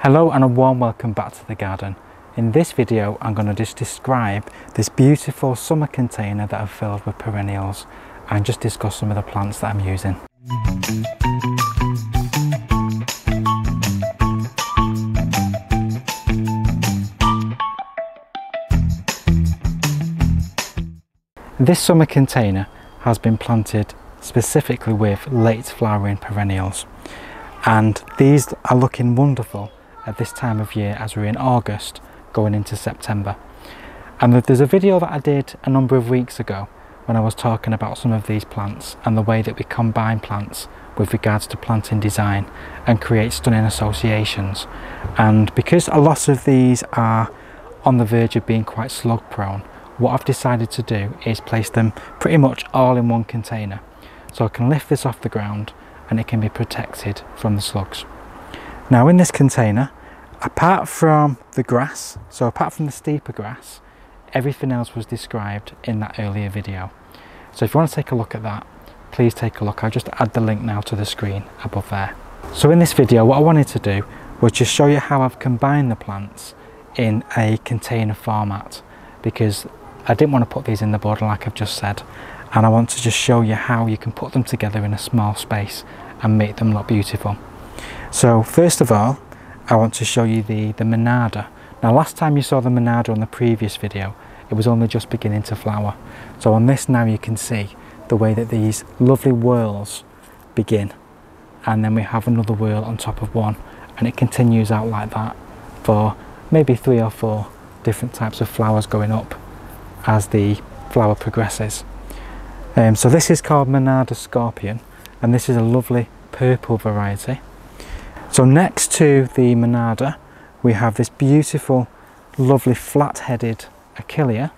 Hello and a warm welcome back to the garden. In this video I'm going to just describe this beautiful summer container that I've filled with perennials and just discuss some of the plants that I'm using. This summer container has been planted specifically with late flowering perennials, and these are looking wonderful at this time of year as we're in August going into September. And there's a video that I did a number of weeks ago when I was talking about some of these plants and the way that we combine plants with regards to planting design and create stunning associations. And because a lot of these are on the verge of being quite slug prone, what I've decided to do is place them pretty much all in one container, so I can lift this off the ground and it can be protected from the slugs. Now in this container, apart from the grass, so apart from the Stipa grass, everything else was described in that earlier video. So if you want to take a look at that, please take a look. I'll just add the link now to the screen above there. So in this video what I wanted to do was just show you how I've combined the plants in a container format, because I didn't want to put these in the border like I've just said, and I want to just show you how you can put them together in a small space and make them look beautiful. So first of all, I want to show you the Monarda. Now last time you saw the Monarda on the previous video, it was only just beginning to flower. So on this now you can see the way that these lovely whorls begin, and then we have another whorl on top of one, and it continues out like that for maybe 3 or 4 different types of flowers going up as the flower progresses. So this is called Monarda Scorpion, and this is a lovely purple variety. So next to the Monarda we have this beautiful lovely flat-headed Achillea.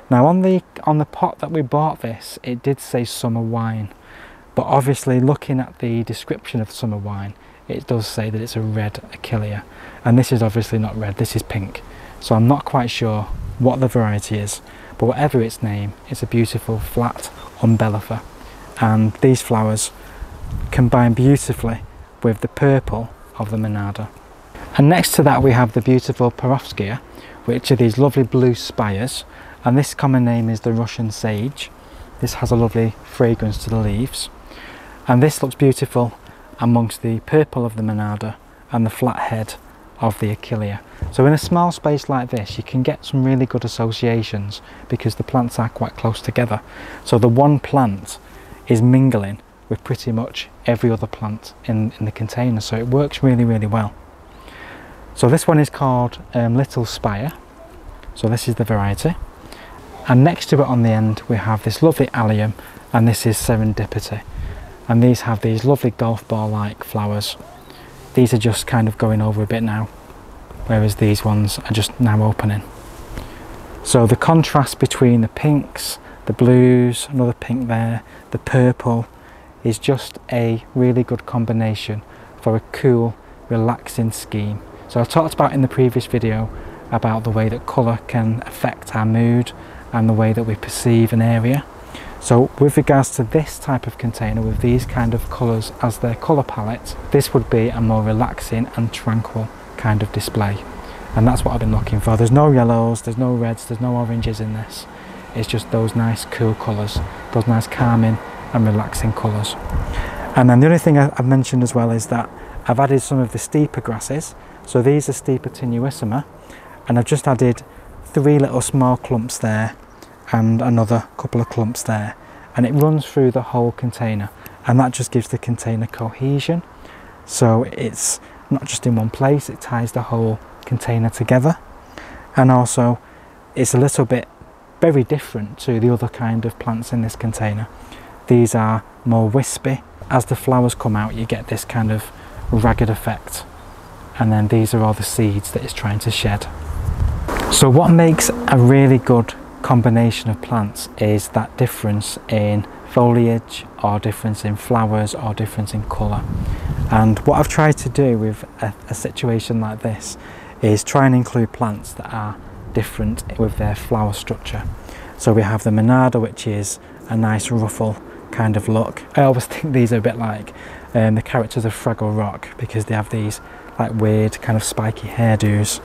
Now on the pot that we bought this, it did say summer wine, but obviously looking at the description of summer wine, it does say that it's a red Achillea, and this is obviously not red, this is pink. So I'm not quite sure what the variety is, but whatever its name, it's a beautiful flat umbellifer, and these flowers combine beautifully with the purple of the Monarda. And next to that we have the beautiful Perovskia, which are these lovely blue spires, and this common name is the Russian sage. This has a lovely fragrance to the leaves, and this looks beautiful amongst the purple of the Monarda and the flat head of the Achillea. So in a small space like this you can get some really good associations because the plants are quite close together. So the one plant is mingling with pretty much every other plant in the container, so it works really well. So this one is called Little Spire, so this is the variety, and next to it on the end we have this lovely Allium, and this is Serendipity, and these have these lovely golf ball like flowers. These are just kind of going over a bit now, whereas these ones are just now opening. So the contrast between the pinks, the blues, another pink there, the purple, is just a really good combination for a cool, relaxing scheme. So I talked about in the previous video about the way that colour can affect our mood and the way that we perceive an area. So with regards to this type of container with these kind of colours as their colour palette, this would be a more relaxing and tranquil kind of display, and that's what I've been looking for. There's no yellows, there's no reds, there's no oranges in this. It's just those nice cool colours, those nice calming and relaxing colours. And then the other thing I've mentioned as well is that I've added some of the Stipa grasses. So these are Stipa tenuissima, and I've just added 3 little small clumps there and another couple of clumps there, and it runs through the whole container, and that just gives the container cohesion. So it's not just in one place, it ties the whole container together, and also it's a little bit very different to the other kind of plants in this container. These are more wispy. As the flowers come out you get this kind of ragged effect, and then these are all the seeds that it's trying to shed. So what makes a really good combination of plants is that difference in foliage, or difference in flowers, or difference in colour. And what I've tried to do with a situation like this is try and include plants that are different with their flower structure. So we have the Monarda, which is a nice ruffle kind of look. I always think these are a bit like the characters of Fraggle Rock, because they have these like weird kind of spiky hairdos.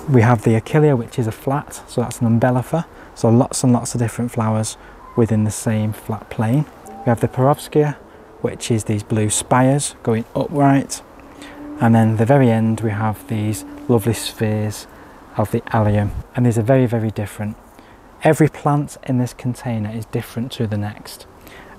We have the Achillea, which is a flat, so that's an umbellifer, so lots and lots of different flowers within the same flat plane. We have the Perovskia, which is these blue spires going upright, and then at the very end we have these lovely spheres of the allium, and these are very, very different. Every plant in this container is different to the next,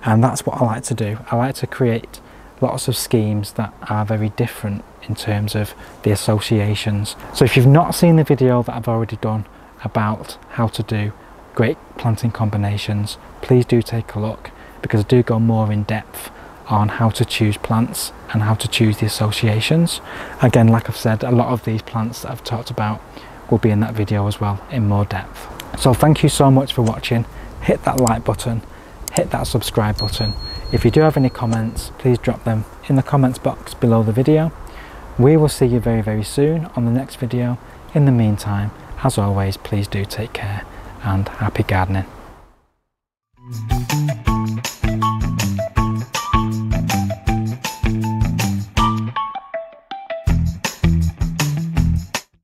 and that's what I like to do. I like to create lots of schemes that are very different in terms of the associations. So if you've not seen the video that I've already done about how to do great planting combinations, please do take a look, because I do go more in depth on how to choose plants and how to choose the associations. Again, like I've said, a lot of these plants that I've talked about will be in that video as well in more depth. So thank you so much for watching. Hit that like button, hit that subscribe button. If you do have any comments, please drop them in the comments box below the video. We will see you very, very soon on the next video. In the meantime, as always, please do take care and happy gardening.